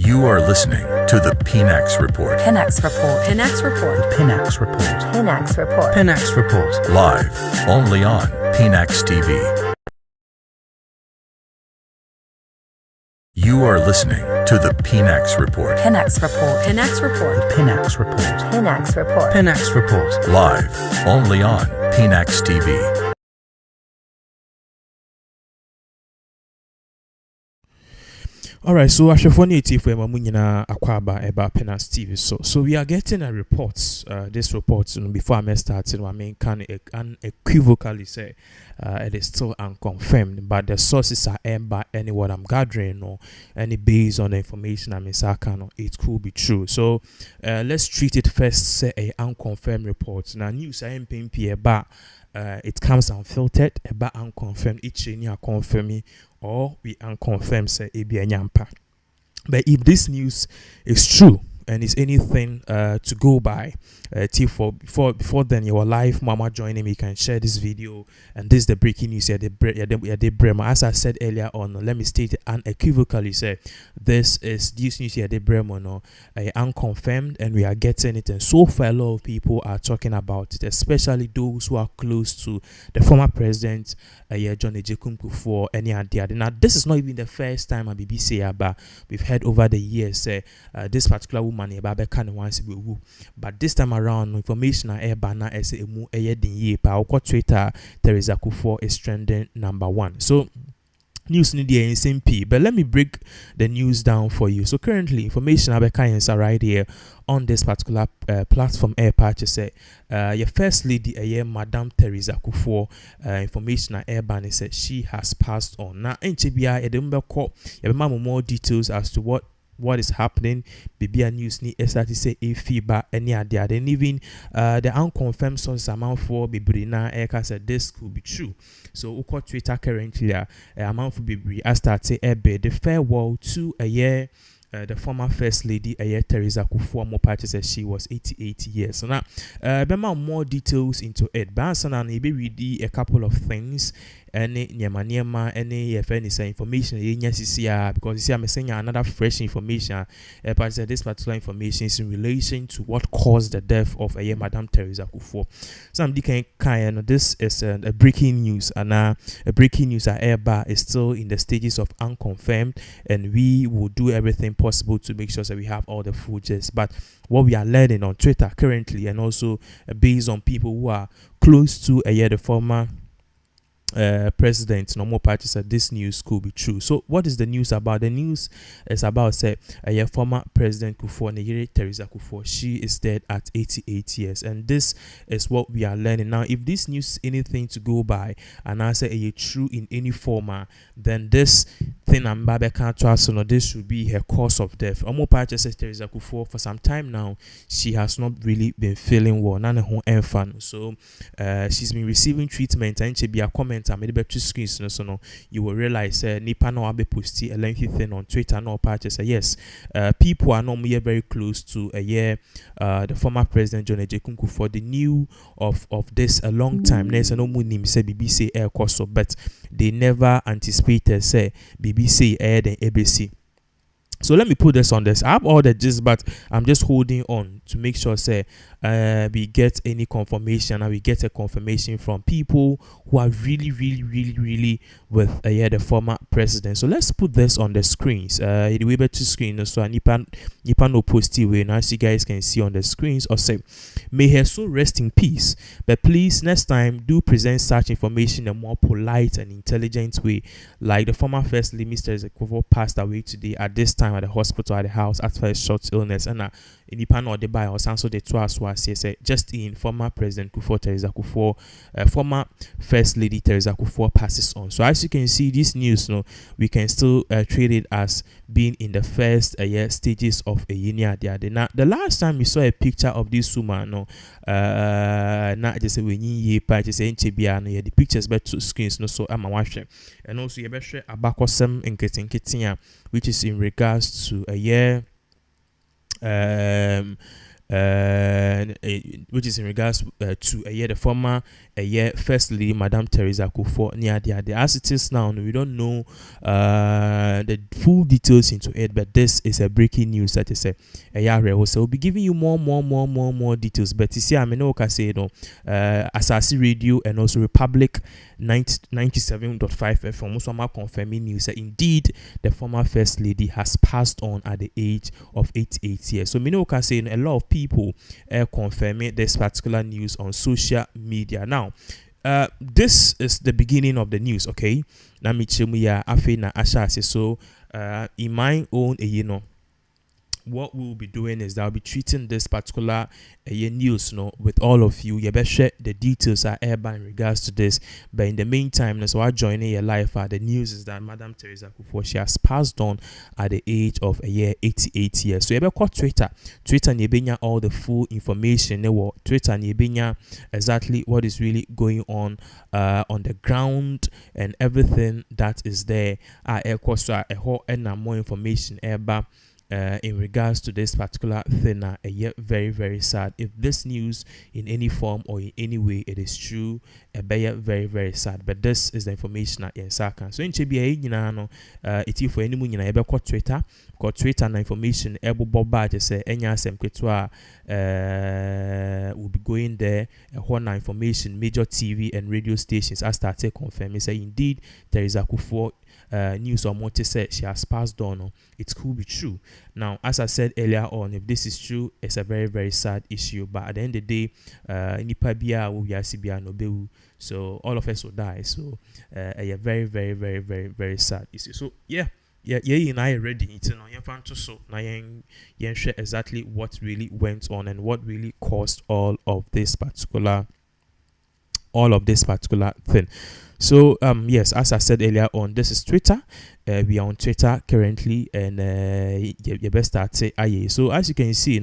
You are listening to the Pinax Report. Pinax Report. Pinax Report. The Pinax Report. Pinax Report. Pinax Report. Live only on Pinax TV. You are listening to the Pinax Report. Pinax Report. Pinax Report. The Pinax Report. Pinax Report. Pinax Report. Live only on Pinax TV. Alright, so Ashafoni for Mamunina Akwaba about Pinax TV. So we are getting a report. This report, before I started, I mean, can unequivocally say it is still unconfirmed, but the sources are aimed by anyone I'm gathering or any based on the information I'm in, it could be true. So let's treat it first, say a unconfirmed report. Now news I am paying about it comes unfiltered, about unconfirmed, each year confirming or we unconfirmed say nyampa. But if this news is true and is anything to go by, before then your live mama joining me, can share this video, and this is the breaking news here. As I said earlier on, let me state it unequivocally, say this news here, the Bremen, unconfirmed, and we are getting it, and so far a lot of people are talking about it, especially those who are close to the former president, John Kufuor, and Dεad. Now this is not even the first time a BBC about we've heard over the years this particular woman but this time around information air banner as a mu Twitter Theresa Kufuor is trending #1. So news in the SMP, but let me break the news down for you. So currently information are right here on this particular platform air patch say your first lady Madam Theresa Kufuor information air banner said she has passed on. Now more details as to what is happening. BBA news ni SRT say a feedback any idea. Then even the unconfirmed sources amount for Bibrina Eka said this could be true. So uko Twitter currently amount for Bibri I started the farewell to a year. The former first lady, Theresa Kufuor, more party says she was 88 years. So now, more details into it. But and maybe read a couple of things. Any information because you see I'm saying another fresh information. But this particular information is in relation to what caused the death of Madam Theresa Kufuor. So I'm thinking this is a breaking news, and a breaking news is still in the stages of unconfirmed, and we will do everything possible to make sure that we have all the footage. But what we are learning on Twitter currently, and also based on people who are close to the former president, no more parties that this news could be true. So what is the news about? The news is about say former president Kufuor, Theresa Kufuor, she is dead at 88 years, and this is what we are learning now. If this news is anything to go by, and I say true in any format, then this thing I'm can't trust, this should be her cause of death. More parties says Theresa Kufuor for some time now she has not really been feeling well, none of her fun. So she's been receiving treatment, and she be a comment I made better screens so you will realize Nipa no abe posti a lengthy thing on Twitter no party say yes people are normally very close to the former president John Kufuor. They knew of this a long time. There's no munim say BBC air course, but they never anticipated say BBC air than ABC. So let me put this on this. I have all the gist, but I'm just holding on to make sure say we get any confirmation, and we get a confirmation from people who are really with the former president. So let's put this on the screens. The way to screen so Nipa no post way now, as you guys can see on the screens, or say may her soul rest in peace. But please next time do present such information in a more polite and intelligent way. Like the former first lady Mr. Kufuor passed away today at this time at the hospital at the house after a short illness, and Nipa no the buy or so the two as was say just in former president Kufuor Theresa Kufuor, former first lady Theresa Kufuor passes on. So as you can see, this news we can still treat it as being in the first stages of a Dεad. Now the last time we saw a picture of this woman not just when you just the pictures but two screens so I'm watching, and also you better abakosem in getting which is in regards to which is in regards to the former First Lady, Madam Theresa Kufuor, near Dεad. As it is now, we don't know the full details into it, but this is a breaking news that is so we'll be giving you more details. But you see, I mean, okay, say Asasi Radio and also Republic 97.5 FM also are confirming news that indeed the former First Lady has passed on at the age of 88 years. So, Minoka saying a lot of people confirming this particular news on social media. Now, this is the beginning of the news, okay? Na michemuya afena asha so in my own what we'll be doing is that I'll be treating this particular news with all of you. You better share the details are airband in regards to this. But in the meantime, so I joining your life. The news is that Madam Theresa Kufuor, she has passed on at the age of 88 years. So you better call Twitter nebenya all the full information. Twitter nebenya exactly what is really going on the ground and everything that is there. More information airband. In regards to this particular thing, very, very sad. If this news in any form or in any way it is true, very, very sad. But this is the information that in Saka. So in Chibia, it's for anyone in a Twitter, and information able boba to say any asem will be going there. Horn information, major TV and radio stations as started confirming say indeed there is a Kufuor news or more to say she has passed on. It could be true. Now, as I said earlier on, if this is true, it's a very, very sad issue. But at the end of the day, so all of us will die. So a very, very, very, very, very sad issue. So yeah, and I ready. It's so now share exactly what really went on and what really caused all of this particular thing. So yes, as I said earlier on, this is Twitter. We are on Twitter currently, and you best start say aye. So as you can see,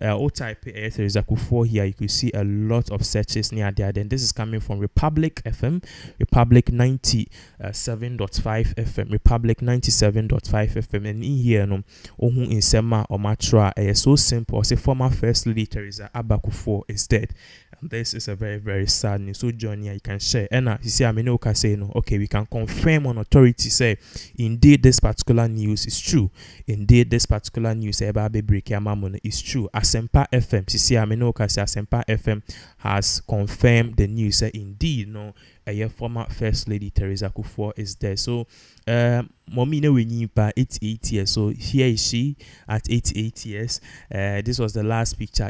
all type Theresa Kufuor here, you could see a lot of searches near there. Then this is coming from Republic FM, Republic 97.5 FM, Republic 97.5 FM, and in here, ohun in Sema or Matra, so simple. Say former First Lady Theresa Kufuor is dead. This is a very, very sad news. So John, you can share. And you see, I mean, okay, we can confirm on authority say indeed this particular news is true. Indeed this particular news is true. Asempa FM, you see, I mean, Asempa FM has confirmed the news. Say indeed, a former First Lady Theresa Kufuor is there. So mommy no we 88 years. So here is she at 88 years. This was the last picture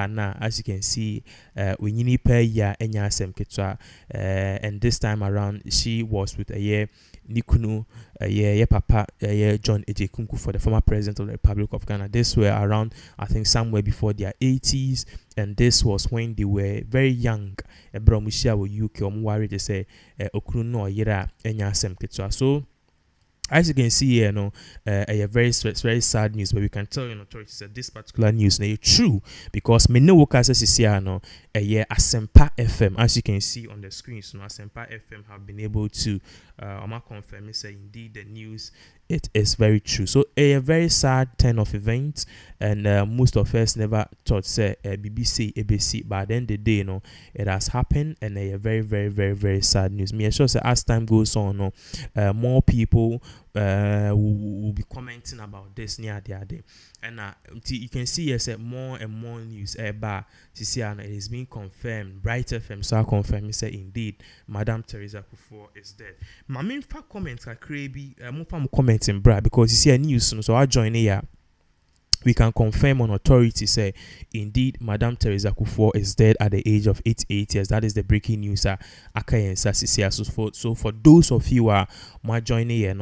now, as you can see, we need per year and this time around she was with a year Nikunu papa John Ejekunku for the former president of the Republic of Ghana. This were around, I think, somewhere before their 80s, and this was when they were very young. So as you can see here, a very sad news, but we can tell authorities that this particular news is true because me no workers is here Asempa FM, as you can see on the screen. So Asempa FM have been able to confirm say indeed the news it is very true. So a very sad turn of events, and most of us never thought say BBC ABC, but then the day it has happened, and a very, very, very, very sad news. Me sure say as time goes on, more people will be commenting about this near the other day, and you can see yes more and more news about it is being confirmed. Bright FM so confirm say indeed Madam Theresa Kufuor is dead. My main comments are crazy. More commenting because you see a news, so I join here. We can confirm on authority say indeed Madam Theresa Kufuor is dead at the age of 88 years. That is the breaking news. So for those of you who are joining here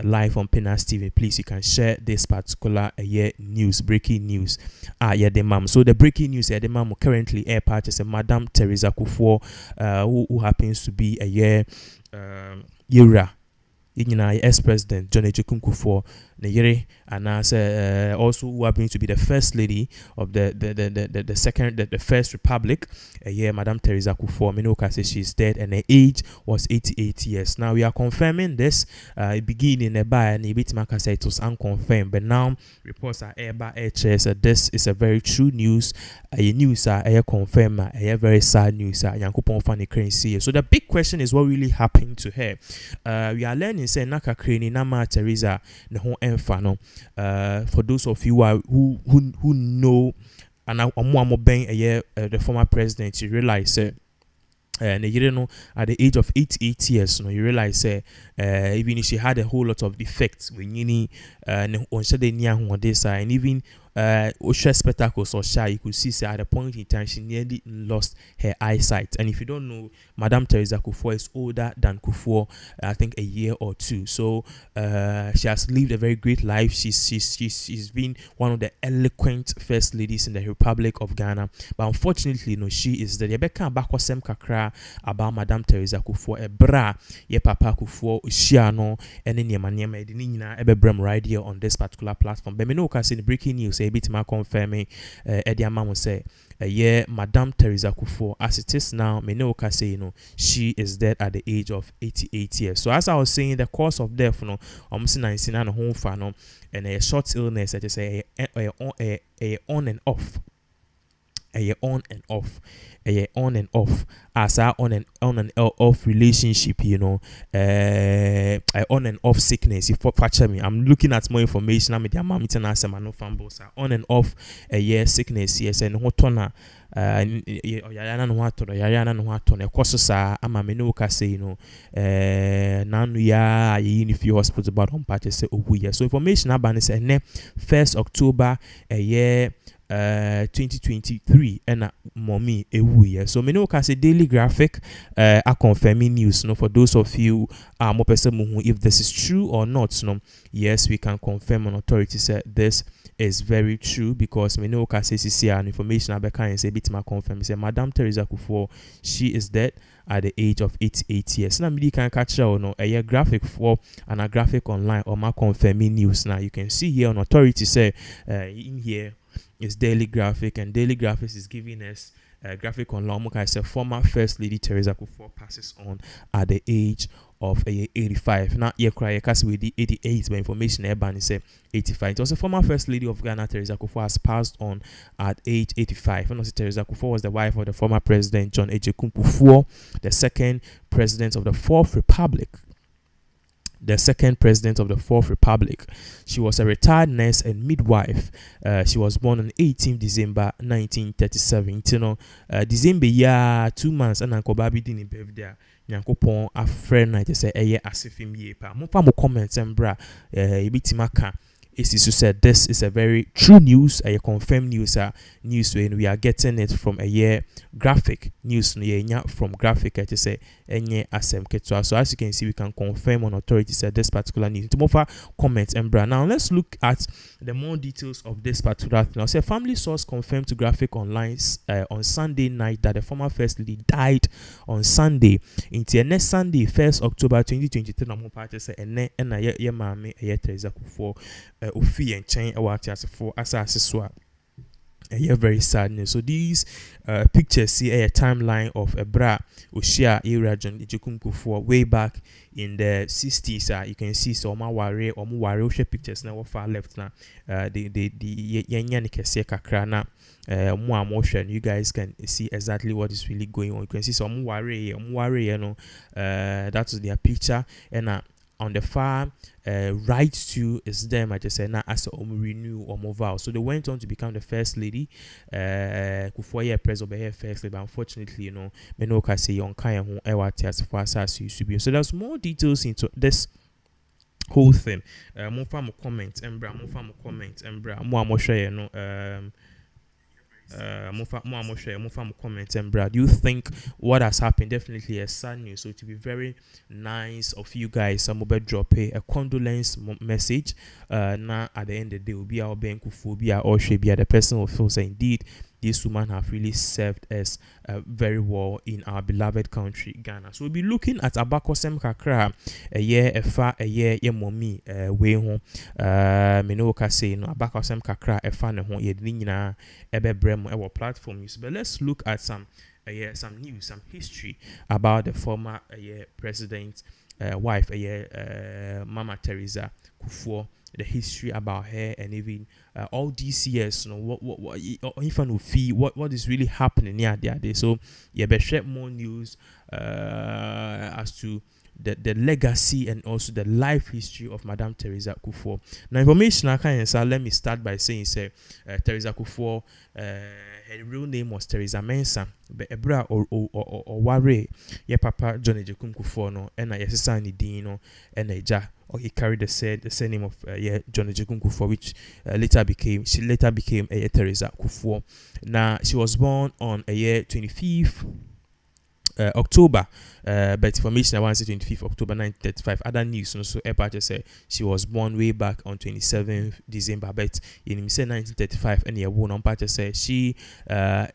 live on Penas TV, please you can share this particular news, breaking news. So the breaking news the mom currently air part is Madam Theresa Kufuor, who happens to be a Yura ex-president John Kufuor Neyere and also who happened to be the first lady of the first republic. Madam Theresa Kufuor. Menoka says she's dead and her age was 88 years. Now we are confirming this. Beginning by and Ibitimaka said it was unconfirmed, but now reports are air by air said this is a very true news. News are air confirmed, very sad news. Yankupon Fanny Crane see. So the big question is what really happened to her. We are learning say Naka Crane Nama Theresa the whole enfano. For those of you who know and the former president, you realize and you know at the age of 88 years, you realize even if she had a whole lot of defects when you need and even spectacles or shy, you could see at a point in time she nearly lost her eyesight. And if you don't know, Madam Theresa Kufuor is older than Kufuor, I think a year or two. So she has lived a very great life. She's been one of the eloquent first ladies in the Republic of Ghana. But unfortunately, she is the Rebecca Bakwasem Kakra about Madam Theresa Kufuor. Ebra ye Papa Kufuor Shiano and then Yamanyama Edinina Ebebram right here on this particular platform. But me know in the breaking news. A bit more confirming Eddie Amamo say Madam Theresa Kufuor as it is now me no say she is dead at the age of 88 years. So as I was saying, the cause of death almost 19 and home fan and a short illness, I just say on and off. On and off as our on and off relationship, on and off sickness. If you me, I'm looking at more information. I'm with mom no fumbles on and off sickness. Yes, and hotona yayana no watona koso sa ama me no ka say nanu ya Unity Hospital about on party say owu. So information about say 1st October 2023 and mommy ewu. So me no can say Daily Graphic are confirming news for those of you more person if this is true or not. Yes, we can confirm on authority said this is very true because me no can say CC and information I can say bit my confirm say Madam Theresa Kufuor, she is dead at the age of 88 years. Now me can catch her a graphic for and a graphic online or my confirming news. Now you can see here on authority say in here is Daily Graphic, and Daily Graphics is giving us graphic on Lamuka. Said former First Lady Theresa Kufuor passes on at the age of 85. Now you cry with the 88, but information Eban is 85. It was a former First Lady of Ghana, Theresa Kufuor, has passed on at age 85. And also Theresa Kufuor was the wife of the former President John Kufuor, the second president of the Fourth Republic. She was a retired nurse and midwife. She was born on 18 December 1937. December year 2 months and Uncle Baby didn't be there. Nyankopon a friend I just say asifim ye pa. Mo comments and bra ibitimaka. Isisu said this is a very true news, a confirmed news when we are getting it from a graphic news from graphic to say so as you can see we can confirm on authority said this particular news. To more comments and brand. Now let's look at the more details of this particular thing. Now say family source confirmed to graphic online on Sunday night that the former first lady died on Sunday. Into next Sunday 1st October 2023 na mo party say ene na ye maame Theresa Kufuor ofi en chen awati asefo asase so a very sad news. So these pictures see a timeline of a bra Oshia region Kufuor way back in the 60s. You can see some ware pictures now far left now. The yenya kese kakra na and you guys can see exactly what is really going on. You can see some ware that is their picture and on the far right to is them I just said now as renew or move out. So they went on to become the first lady. Kufuor Prez over first lady, but unfortunately, Menoka say on kind who as far as used to be. So there's more details into this whole thing. More from comment and bra, more share comment and Brad. Do you think what has happened definitely a sad news? So it would be very nice of you guys some mobile drop a condolence message. Now at the end of the day will be our bank Kufuor or should be the person who feels indeed this woman have really served us very well in our beloved country, Ghana. So we'll be looking at Abakosem Kakra, a year, a fa, a year, ye mommy, way home, Minoka say, no, Abakosem Kakra, a fan, home, ye dinina, ebe bremo, our platform use. But let's look at some news, some history about the former president, wife, Mama Theresa Kufuor. The history about her and even all these years, you know, what is really happening there. So yeah, but share more news as to the legacy and also the life history of Madame Theresa Kufuor. Now, information I can say, let me start by saying, Theresa Kufuor, her real name was Theresa Mensah, but Ebra or Ware, your papa John Ejekum Kufuor, no, and I sister ni Dino, and a or he carried the same name of John Ejekum Kufuor, which later became Theresa Kufuor. Now, she was born on 25th October, but information I want to say 25th October 1935. Other news, so Epa said she was born way back on 27th December, but in 1935, and yeah, one on part said she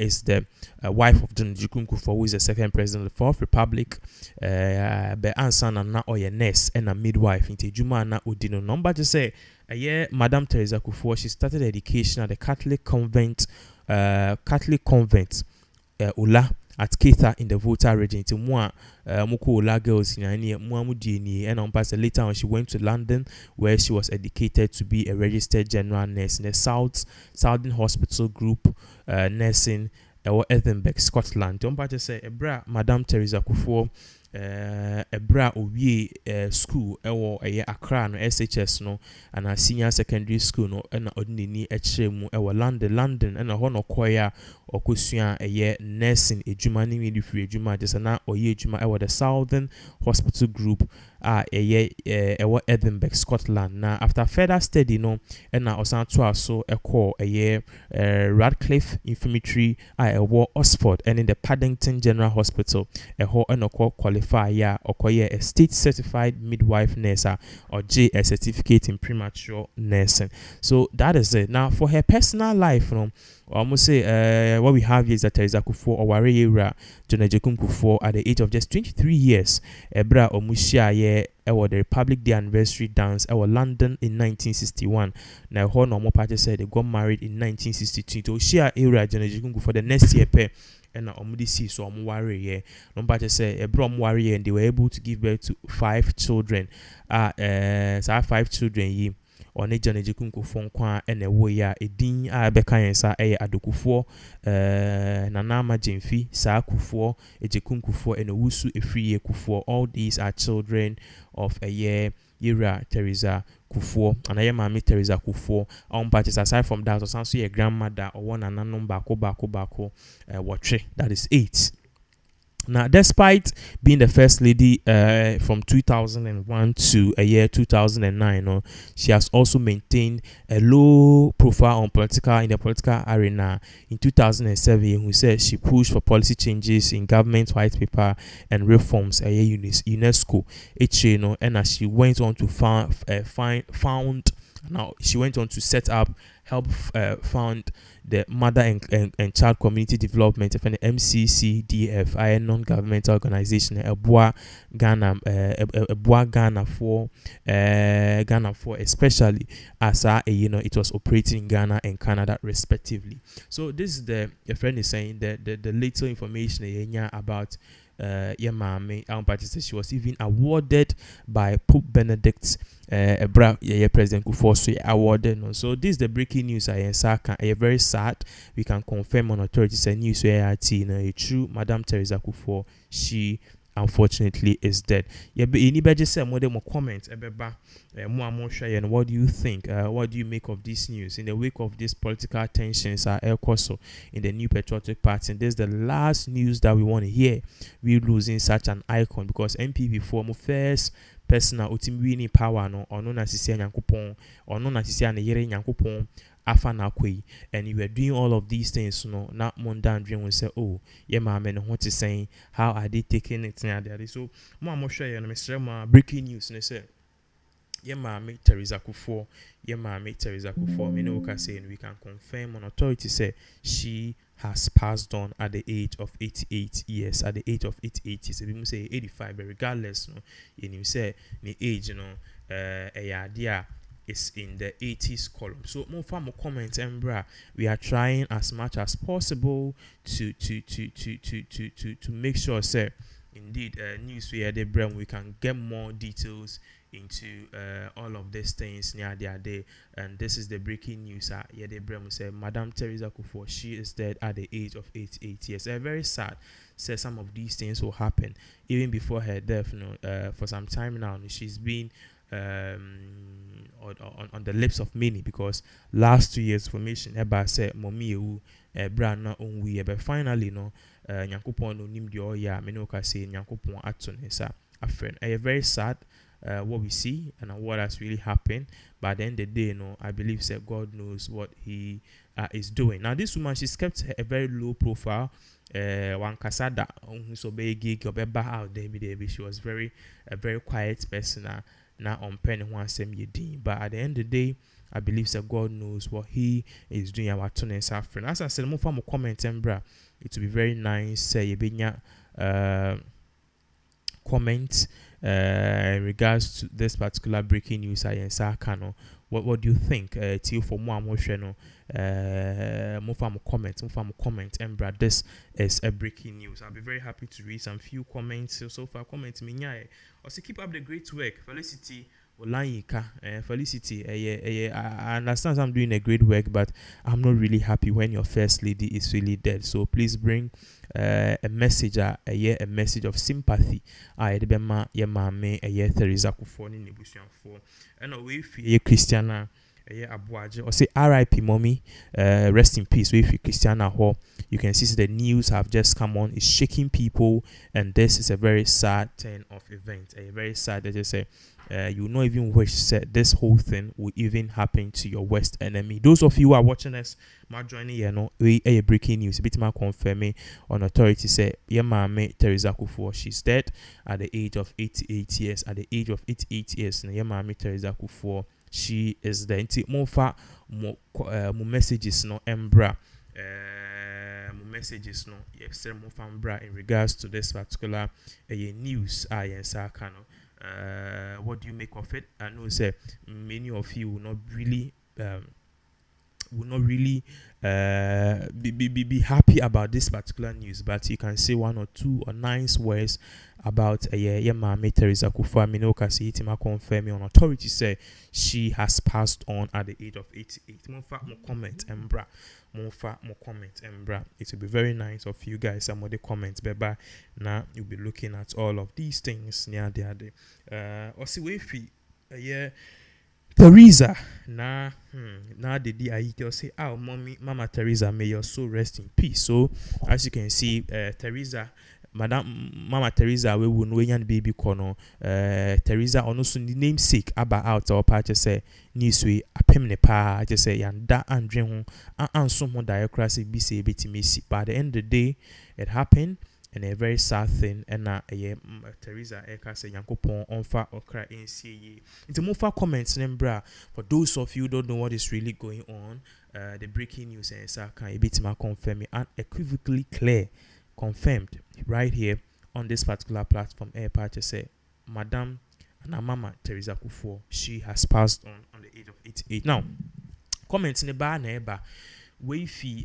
is the wife of John Ejekum Kufuor, who is the second president of the Fourth Republic. But answer na or your nurse and a midwife into Juma na Udino. Number to say, Madame Theresa Kufuor, she started education at the Catholic convent, Ula at Keitha in the Volta region. To moi, Ula girls in any Muamudini, and on past later on she went to London, where she was educated to be a registered general nurse in the Southern Hospital Group, nursing or Edinburgh, Scotland. Don't part to say, Madame Theresa Kufuor. Ebra owie school ewo Accra no SHS no and a senior secondary school no na odini echemu ewo London and ho no koya okosua nursing ejuma ni midwifery ejuma just na oye ejuma ewo the Southern Hospital Group ewo Edinburgh, Scotland. Now after further study no na osan to aso ekọ Radcliffe Infirmary ewo Oxford and in the Paddington General Hospital eho enoko qualify a state certified midwife nurse or J a certificate in premature nursing. So that is it. Now for her personal life, almost say what we have here is that Theresa Kufuor or Warrior John Ejekum Kufuor at the age of just 23 years, Ebra Omushia the Republic Day anniversary dance London in 1961. Now her normal party said they got married in 1962. To share era John Ejekum Kufuor the next year and omudisi so warrior number to say a brom warrior and they were able to give birth to 5 children. 5 children ye on a John Ejekum Kufuor kwa and a warrior a din bekayensa adokufuor nanama jemfi sa Kufuor Ejekum Kufuor and a wusu a free Kufuor. All these are children of era Theresa Kufuor and I am Mami Theresa Kufuor. On parties aside from that, was also a grandmother or one and number bako watch that is 8. Now, despite being the first lady from 2001 to 2009, she has also maintained a low profile in the political arena. In 2007, who said she pushed for policy changes in government white paper and reforms at UNESCO. And as she went on to found the Mother and Child Community Development of an MCCDF, a non-governmental organization, Ebua Ghana for especially as it was operating in Ghana and Canada respectively. So this is the friend is saying that the little information about she was even awarded by Pope Benedict President Kufuor awarded. So this is the breaking news. Very sad. We can confirm on authorities and news a true Madame Theresa Kufuor, she unfortunately is dead. Anybody say more comments and what do you think? What do you make of this news in the wake of these political tensions in the new patriotic party? And this is the last news that we want to hear. We're losing such an icon because MPP form first personal ultimately power no or no nasisi nyankopon or no nasisi aneyere nyankopon afa na kwei, and you were doing all of these things not mondan dream will say, oh yeah mama no what is saying, how are they taking it now there? So mo share you Mr. breaking news and say yeah, mommy Theresa Kufour, yeah, mommy Theresa Kufour. Me know what I say, and we can confirm on authority say she has passed on at the age of 88 years. At the age of 88 years, people say 85, but regardless, no, you say the age, a idea is in the 80s column. So more for more comments and we are trying as much as possible to make sure say indeed news we are the we can get more details into all of these things near the day. And this is the breaking news. Yeah, the Brem say Madame Theresa Kufuor, she is dead at the age of 88 years. Very sad. Say some of these things will happen even before her death. For some time now, she's been on the lips of many, because last 2 years formation eba said mommy brand na onwe but finally no nyankopon no nim de oya me no ka say nyankopon ato ne sa afren. Very sad what we see and what has really happened, but at the end of the day, I believe that God knows what He is doing. Now, this woman, she's kept a very low profile. One kasada so big out there, she was a very quiet person. Now on pen one same year, but at the end of the day, I believe that God knows what He is doing. Our turn and suffering. As I said, more from a comment and it will be very nice. Say comment in regards to this particular breaking news. What do you think? Till for more emotional, more from comment, and this is a breaking news. I'll be very happy to read some few comments. So far, comments me also keep up the great work. Felicity. Felicity, I understand I'm doing a great work, but I'm not really happy when your first lady is really dead. So please bring a message, a message of sympathy. Theresa Kufuor ni nebusian for. And away for Christiana. Or say RIP mommy, rest in peace. If you Christiana Hall, you can see the news have just come on. It's shaking people, and this is a very sad turn of event. A very sad that you say you not even wish said this whole thing will even happen to your worst enemy. Those of you who are watching us, my joining here, we a breaking news. A bit more confirming on authority say yeah, mommy Theresa Kufuor, she's dead at the age of 88 years. At the age of 88 years, yeah, mommy Theresa Kufuor, she is the more messages no embra messages no more fambra in regards to this particular news. What do you make of it? I know say many of you will not really be happy about this particular news, but you can say one or two or nice words about Mama Theresa Kufuor. Minoka say it confirm on authority say she has passed on at the age of 88. More comment and bra. More comment and bra. It will be very nice of you guys. Some of the comments, but now you'll be looking at all of these things near the other. Also, if Theresa, now the I say, oh, Mama Theresa, may your soul rest in peace. So, as you can see, Theresa, Mama Theresa, we will know yan baby kono. Theresa, also the namesake about out or part say, Niswe, a pemne pa, just say, and that and dream and some more diocracy be say, bit missy. But at the end of the day, it happened. And a very sad thing, and Theresa Eka say Yankopon on fa or cry in CA. Into more comments, Nembra. For those of you who don't know what is really going on, the breaking news and Saka a bit more confirming and unequivocally clear, confirmed right here on this particular platform. Air to say, Madame and our Mama Theresa Kufuor, she has passed on the age of 88. Now, comments in the bar neighbor. Wayfi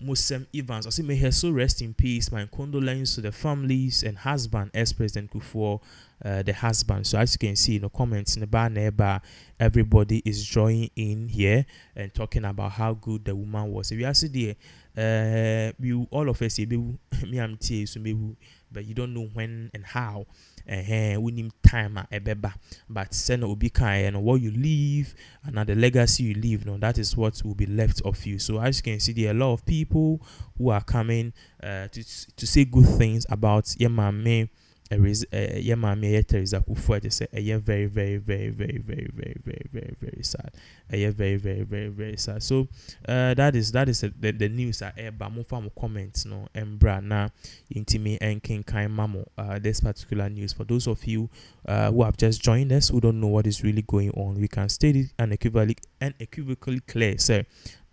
Musem Evans. I say may her soul rest in peace. My condolences to the families and husband, ex-President Kufuor, the husband. So as you can see in the comments in the bar neighbor, everybody is joining in here and talking about how good the woman was. If you ask there, we all of us me I'm so maybe, but you don't know when and how. We need time at ebeba, but send will be kind and what you leave and the legacy you leave. No, that is what will be left of you. So as you can see, there are a lot of people who are coming to say good things about Yemame. Theresa Kufuor. They say very, very, very, very, very, very, very, very, very sad. very sad. So that is the news at but mo fa mo comments no embra na intimi enkin kind mamo this particular news. For those of you who have just joined us, who don't know what is really going on, we can state it unequivocally clear. So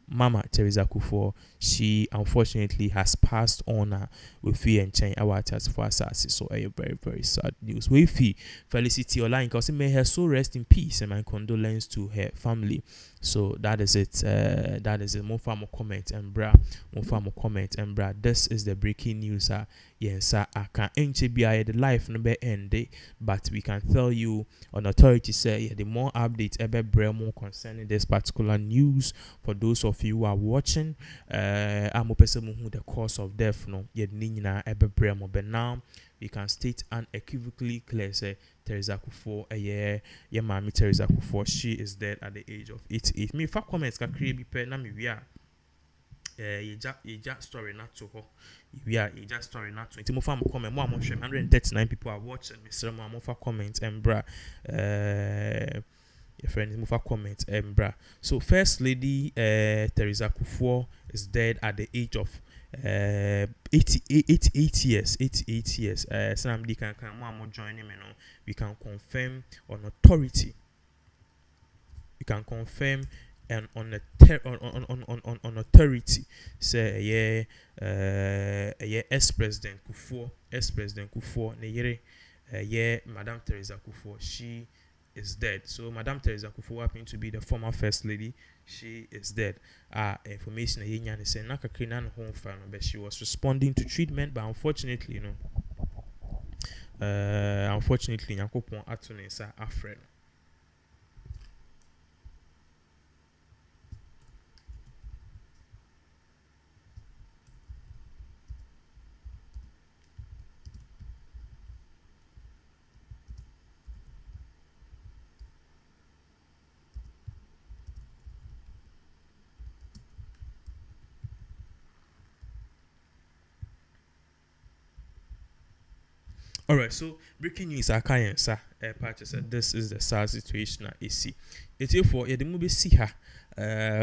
Mama Theresa Kufuor, she unfortunately has passed on with fear and change our task for assassin. So a very sad news. With Felicity Online, because may her soul rest in peace, and my condolence to her family. So that is it. That is it. More comment and bra. This is the breaking news. Yes, I can't be the life number end, but we can tell you on authority say the more updates ever more concerning this particular news. For those of you who are watching, I'm a person who the cause of death no yet nina ever bremo, but now we can state unequivocally clear say Theresa Kufuor mommy Theresa Kufuor, she is dead at the age of 88. Me fa comments can create be pen na me we are you story not to her. We are just story not to. Mo fa mo comment mo 139 people are watching. Mr. Mo fa comment bra. Your friend mo fa comment bra. So First Lady Theresa Kufuor is dead at the age of 88 years. 88 years. Somebody can mo join him. We can confirm on authority. We can confirm and on authority say ex-president Kufuor ne Madam Theresa Kufuor, she is dead. So Madam Theresa Kufuor happened to be the former First Lady. She is dead. Information say but she was responding to treatment, but unfortunately Yakopon Atunesa Afren. All right, so breaking news I can't say this is the sad situation at AC. It's for the movie see her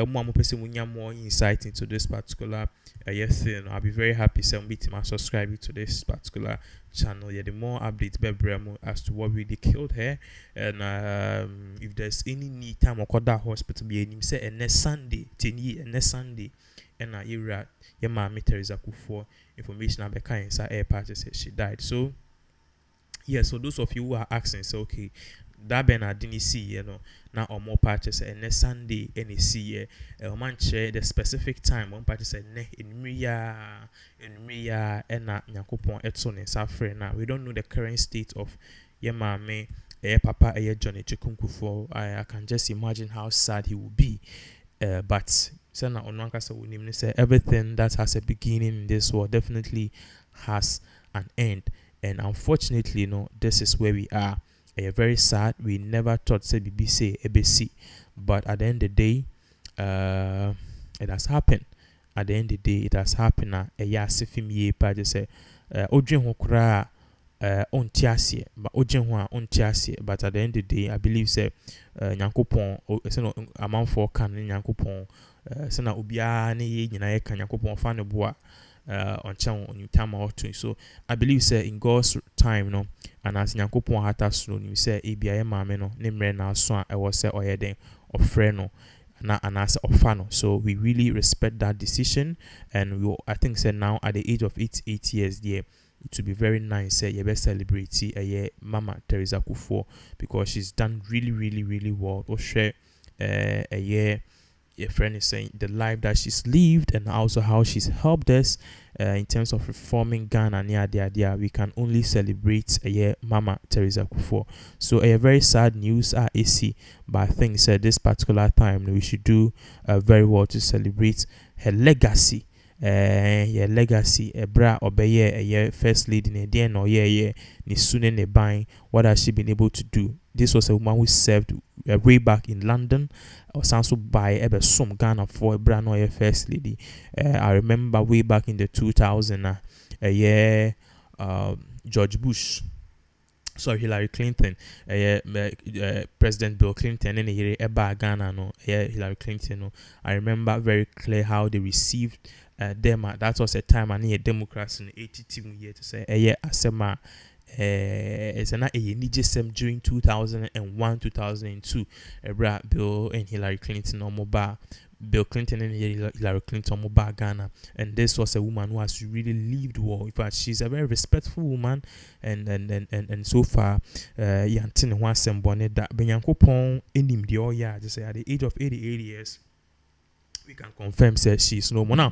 more person when you more insight into this particular thing. I'll be very happy somebody to subscribe to this particular channel. The more updates as to what really killed her, and if there's any need time or call that hospital be any say next Sunday 10 years next Sunday and your mommy Theresa Kufuor information about kind air party says she died. So yeah, so those of you who are asking, so okay, that Bernard didn't see, now or more patches and next Sunday any see man share the specific time one party said ne in Mria and Yakopon Edson and Safre. Now we don't know the current state of Yemame Papa Johnny Kufuor. I can just imagine how sad he will be. But Sana Onwankasa will name say everything that has a beginning in this world definitely has an end. And unfortunately, this is where we are. Very sad. We never thought say BBC ABC, but at the end of the day, it has happened. At the end of the day, it has happened. Sifim ye pa say odwen ho kra ontiasie, but odwen ho ontiasie. But at the end of the day, I believe say Nyankopon say no amount for kan Nyankopon say na obia ne ye nyina ye kan Nyankopon fa ne boa. On channel on time or two. So I believe say in God's time and as Nyankopon hata so you say ebia maame no nemre na so I was say oyeden of friend na anasa ofano. So we really respect that decision, and I think say now at the age of 88 years there it would be very nice say you best celebrate Mama Theresa Kufuor, because she's done really well. Or share a year. Your friend is saying the life that she's lived and also how she's helped us in terms of reforming Ghana. We can only celebrate Mama Theresa Kufuor. So a very sad news AC, but I think this particular time we should do very well to celebrate her legacy. Legacy bra obeye First Lady ne den no ni sune ne ban. What has she been able to do? This was a woman who served way back in London, or also by some Ghana for bra no First Lady. I remember way back in the 2000 George Bush Hillary Clinton, President Bill Clinton, and Ghana, no, Hillary Clinton. No, I remember very clear how they received them. That was a time I need Democrats in the 82 year to say, asema. It's an during 2001, 2002. Bill and Hillary Clinton on mobile. Bill Clinton and Hillary Clinton mobile Ghana, and this was a woman who has really lived well. In fact, she's a very respectful woman, and so far, yantin one sembone that benyankopon enim de oya just say at the age of 88 years. We can confirm that she's no more now.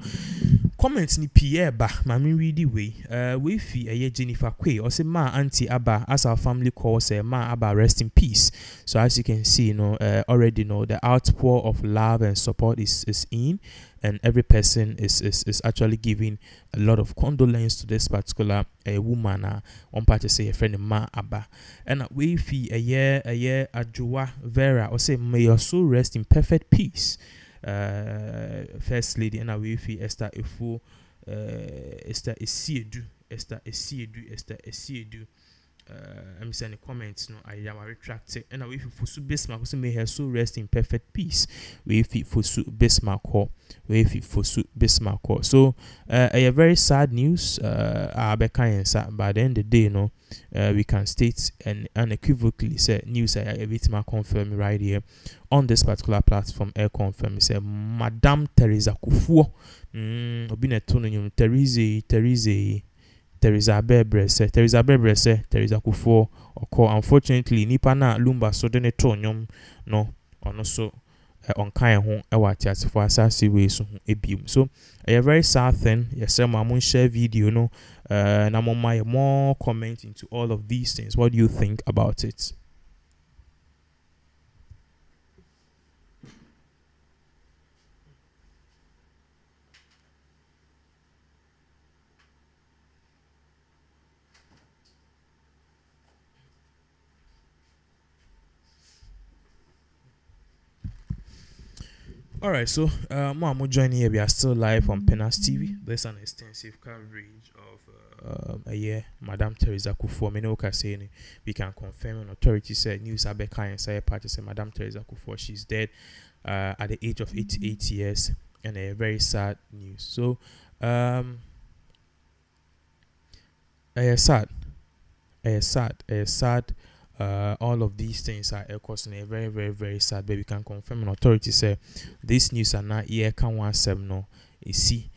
Comments ni Pierre ba mami read the way. We fee Jennifer Quay or say ma auntie Abba as our family calls ma Abba rest in peace. So as you can see, already the outpour of love and support is in, and every person is actually giving a lot of condolence to this particular woman. On part to say a friend ma Abba, and we fee a year Adjoa Vera or say may your soul rest in perfect peace. First lady and away fi Esther Efo Esther Esiedu I'm saying the comments I am retracted and away for Fosu Bismarck also may her soul rest in perfect peace. We fit Fosu Bismarck so a very sad news by the end of the day we can state and unequivocally say news a bit more confirm right here on this particular platform. Confirm say Madame Theresa Kufuor obine tono Theresa Kufuor or unfortunately nipa na lumba so de ne tonyom no ono so on kind home ewati for asasi we so ebium. So a very sad thing. Yes, I'm share video and I'm on my more comment into all of these things. What do you think about it? All right, so I'm joining here. We are still live on Penas TV. There's an extensive coverage of Madame Theresa Kufuor. We can confirm an authority said news Abeka and say party say Madame Theresa Kufuor she's dead at the age of 88 years, and a very sad news. So sad. All of these things are causing a very, very, very sad. But we can confirm an authority say this news are not here. Can one seven no? You see,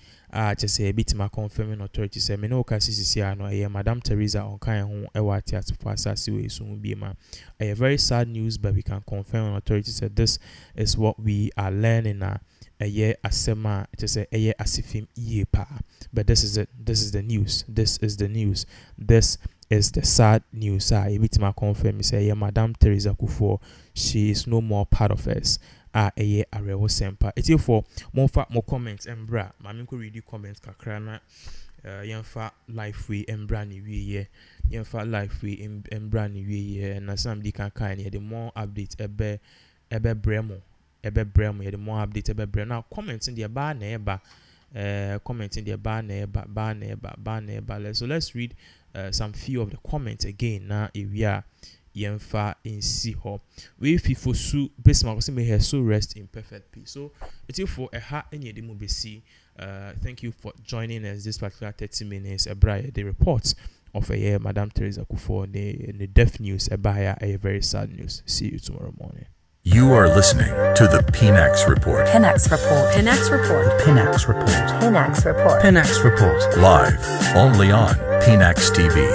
just say a bit more confirming authority say me no cases here no. Madame Theresa on kind home ewati at fasasi we soon be ma. A very sad news, but we can confirm an authority say this is what we are learning now. A year asema just say a year asifim ye pa. But this is it. This is the news. This is the news. This is the sad news. I bit my confirm say Madame Theresa Kufuor she is no more part of us. A real semper. It's for more comments and bra. Mami ko read the comments kakrana. Yanfa life we embrani we yanfa life we embrani we and as some di kan the more updates ebe bremo the more updates ebe bremo. Now comments in the bar neighbor. Commenting their bar neighbor. So let's read some few of the comments again. Now if we are yemfa in siho we for su Bismarck may her soul rest in perfect peace. So it's for a heart in your demo BC. Thank you for joining us this particular 30 minutes. The reports of Madame Theresa Kufuor the death news a very sad news. See you tomorrow morning. You are listening to the Pinax Report. Pinax Report. Pinax Report. Pinax Report. Pinax Report. Pinax Report. Live only on Pinax TV.